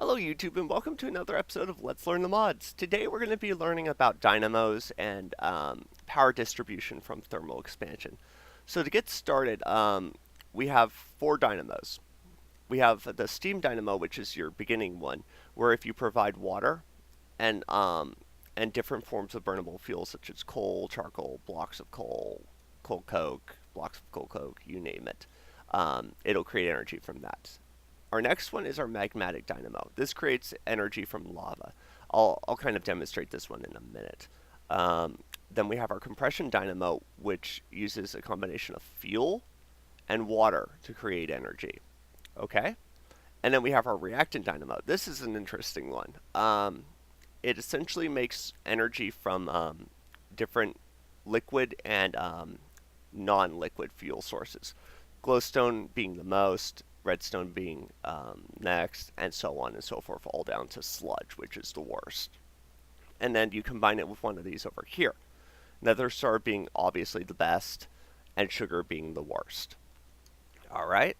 Hello YouTube and welcome to another episode of Let's Learn the Mods. Today we're going to be learning about dynamos and power distribution from thermal expansion. So to get started, we have four dynamos. We have the steam dynamo, which is your beginning one, where if you provide water and different forms of burnable fuels such as coal, charcoal, blocks of coal, coal coke, blocks of coal coke, you name it, it'll create energy from that. Our next one is our magmatic dynamo. This creates energy from lava. I'll kind of demonstrate this one in a minute. Then we have our compression dynamo, which uses a combination of fuel and water to create energy. Okay? And then we have our reactant dynamo. This is an interesting one. It essentially makes energy from different liquid and non-liquid fuel sources. Glowstone being the most, redstone being next, and so on and so forth, all down to sludge, which is the worst. And then you combine it with one of these over here. Nether star being obviously the best, and sugar being the worst. Alright,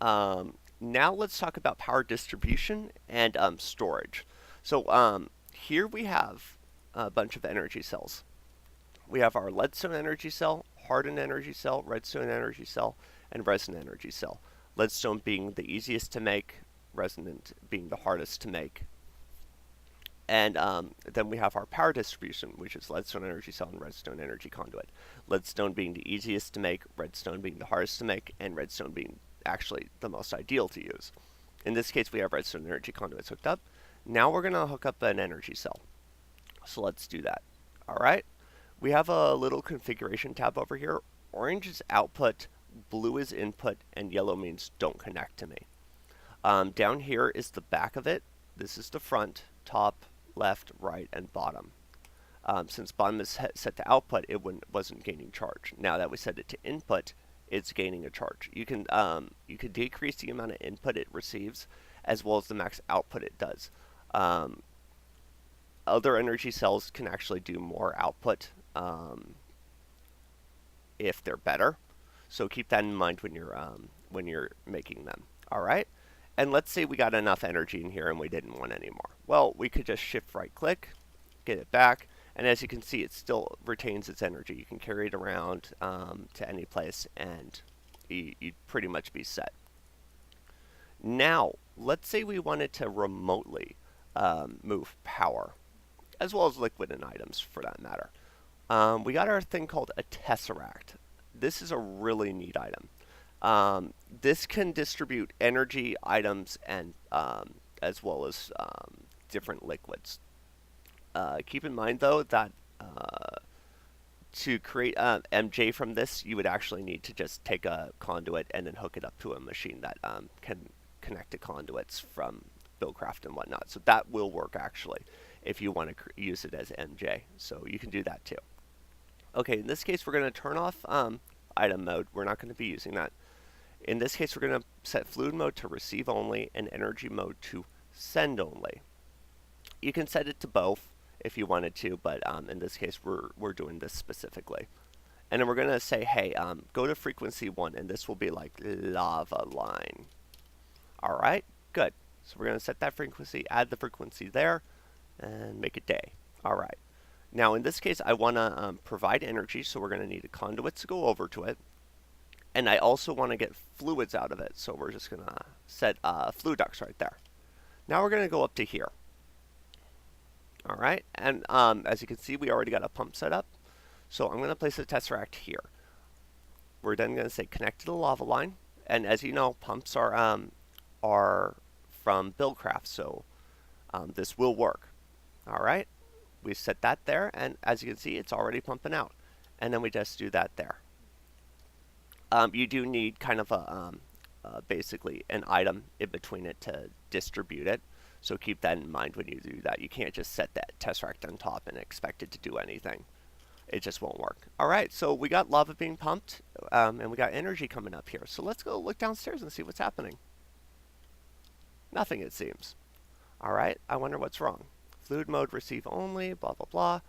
now let's talk about power distribution and storage. So here we have a bunch of energy cells. We have our leadstone energy cell, hardened energy cell, redstone energy cell, and resin energy cell. Leadstone being the easiest to make, resonant being the hardest to make. And then we have our power distribution, which is leadstone energy cell and redstone energy conduit. Leadstone being the easiest to make, redstone being the hardest to make, and redstone being actually the most ideal to use. In this case, we have redstone energy conduits hooked up. Now we're going to hook up an energy cell. So let's do that. Alright, we have a little configuration tab over here. Orange is output, blue is input, and yellow means don't connect to me. Down here is the back of it. This is the front, top, left, right, and bottom. Since bottom is set to output, it wasn't gaining charge. Now that we set it to input, it's gaining a charge. You can decrease the amount of input it receives, as well as the max output it does. Other energy cells can actually do more output if they're better. So keep that in mind when you're making them. All right. And let's say we got enough energy in here and we didn't want any more. Well, we could just shift right click, get it back, and as you can see, it still retains its energy. You can carry it around to any place, and you'd pretty much be set. Now, let's say we wanted to remotely move power, as well as liquid and items for that matter. We got our thing called a tesseract. This is a really neat item. This can distribute energy, items, and as well as different liquids. Keep in mind, though, that to create MJ from this, you would actually need to just take a conduit and then hook it up to a machine that can connect to conduits from Buildcraft and whatnot. So that will work, actually, if you want to use it as MJ. So you can do that, too. Okay, in this case, we're going to turn off item mode. We're not going to be using that. In this case, we're going to set fluid mode to receive only and energy mode to send only. You can set it to both if you wanted to, but in this case, we're doing this specifically. And then we're going to say, hey, go to frequency 1, and this will be like lava line. All right, good. So we're going to set that frequency, add the frequency there, and make it day. All right. Now, in this case, I want to provide energy, so we're going to need a conduit to go over to it. And I also want to get fluids out of it, so we're just going to set fluid ducts right there. Now we're going to go up to here. All right, and as you can see, we already got a pump set up. So I'm going to place a tesseract here. We're then going to say connect to the lava line. And as you know, pumps are from Buildcraft, so this will work. All right. We set that there, and as you can see, it's already pumping out. And then we just do that there. You do need kind of basically an item in between it to distribute it. So keep that in mind when you do that. You can't just set that tesseract on top and expect it to do anything. It just won't work. All right, so we got lava being pumped, and we got energy coming up here. So let's go look downstairs and see what's happening. Nothing, it seems. All right, I wonder what's wrong. Fluid mode receive only, blah, blah, blah.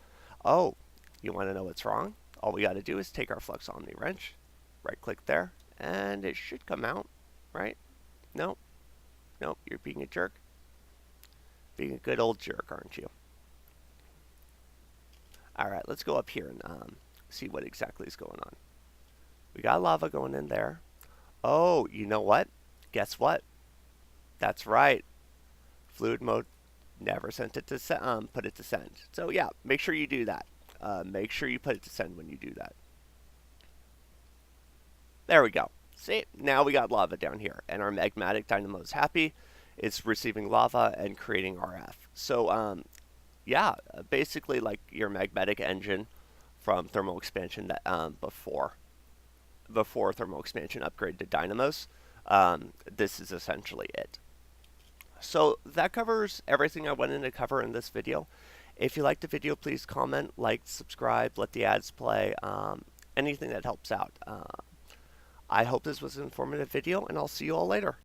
Oh, you want to know what's wrong? All we got to do is take our Flux Omni wrench, right click there, and it should come out, right? Nope. Nope, you're being a jerk. Being a good old jerk, aren't you? Alright, let's go up here and see what exactly is going on. We got lava going in there. Oh, you know what? Guess what? That's right. Fluid mode never sent it to put it to send. So yeah, make sure you do that. Make sure you put it to send when you do that. There we go. See, now we got lava down here, and our magmatic dynamo is happy. It's receiving lava and creating RF. So yeah, basically like your magmatic engine from thermal expansion that before thermal expansion upgrade to Dynamos. This is essentially it. So that covers everything I wanted to cover in this video. If you liked the video, please comment, like, subscribe, let the ads play, anything that helps out. I hope this was an informative video, and I'll see you all later.